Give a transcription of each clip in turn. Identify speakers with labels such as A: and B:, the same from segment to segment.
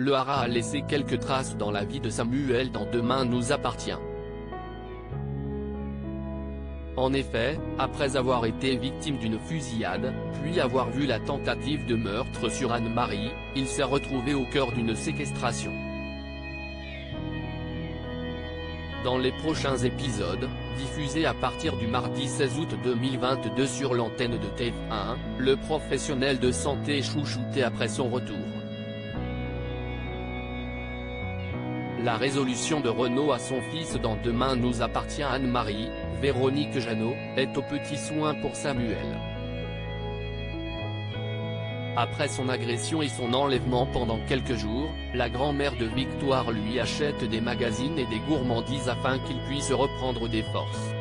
A: Le Hara a laissé quelques traces dans la vie de Samuel dans Demain nous appartient. En effet, après avoir été victime d'une fusillade, puis avoir vu la tentative de meurtre sur Anne-Marie, il s'est retrouvé au cœur d'une séquestration. Dans les prochains épisodes, diffusés à partir du mardi 16 août 2022 sur l'antenne de TF1, le professionnel de santé est chouchouté après son retour. La résolution de Renaud à son fils dans Demain nous appartient. Anne-Marie, Véronique Jeannot, est aux petits soins pour Samuel. Après son agression et son enlèvement pendant quelques jours, la grand-mère de Victoire lui achète des magazines et des gourmandises afin qu'il puisse reprendre des forces.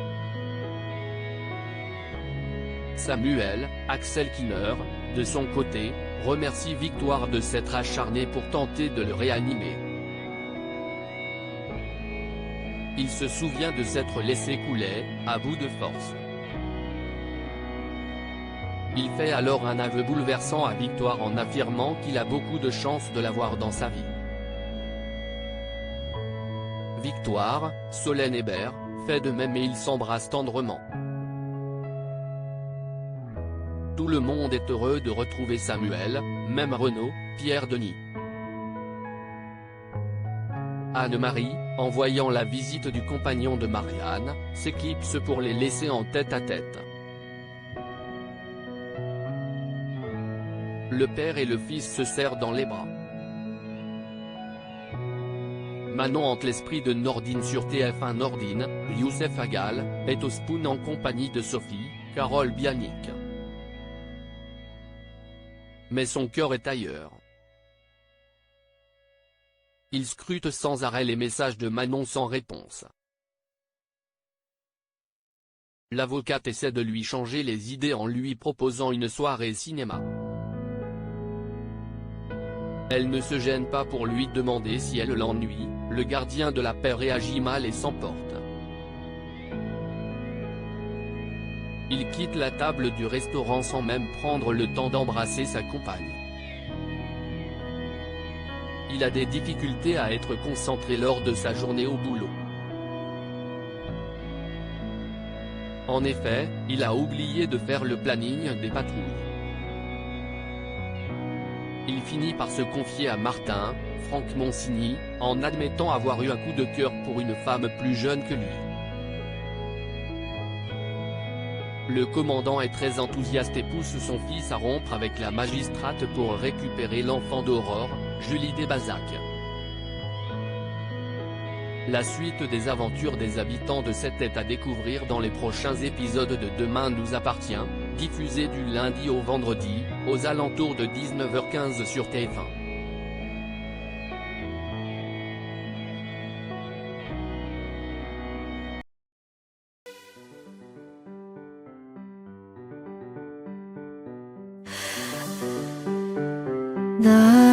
A: Samuel, Axel Kinner, de son côté, remercie Victoire de s'être acharnée pour tenter de le réanimer. Il se souvient de s'être laissé couler, à bout de force. Il fait alors un aveu bouleversant à Victoire en affirmant qu'il a beaucoup de chance de l'avoir dans sa vie. Victoire, Solène Hébert, fait de même et ils s'embrassent tendrement. Tout le monde est heureux de retrouver Samuel, même Renaud, Pierre Denis. Anne-Marie, en voyant la visite du compagnon de Marianne, s'éclipse pour les laisser en tête-à-tête. Le père et le fils se serrent dans les bras. Manon hante l'esprit de Nordine sur TF1. Nordine, Youssef Agal, est au Spoon en compagnie de Sophie, Carole Bianic. Mais son cœur est ailleurs. Il scrute sans arrêt les messages de Manon sans réponse. L'avocate essaie de lui changer les idées en lui proposant une soirée cinéma. Elle ne se gêne pas pour lui demander si elle l'ennuie, le gardien de la paix réagit mal et s'emporte. Il quitte la table du restaurant sans même prendre le temps d'embrasser sa compagne. Il a des difficultés à être concentré lors de sa journée au boulot. En effet, il a oublié de faire le planning des patrouilles. Il finit par se confier à Martin, Franck Monsigny, en admettant avoir eu un coup de cœur pour une femme plus jeune que lui. Le commandant est très enthousiaste et pousse son fils à rompre avec la magistrate pour récupérer l'enfant d'Aurore, Julie Desbazac. La suite des aventures des habitants de cette est à découvrir dans les prochains épisodes de Demain nous appartient, diffusés du lundi au vendredi, aux alentours de 19h15 sur TF1.
B: 나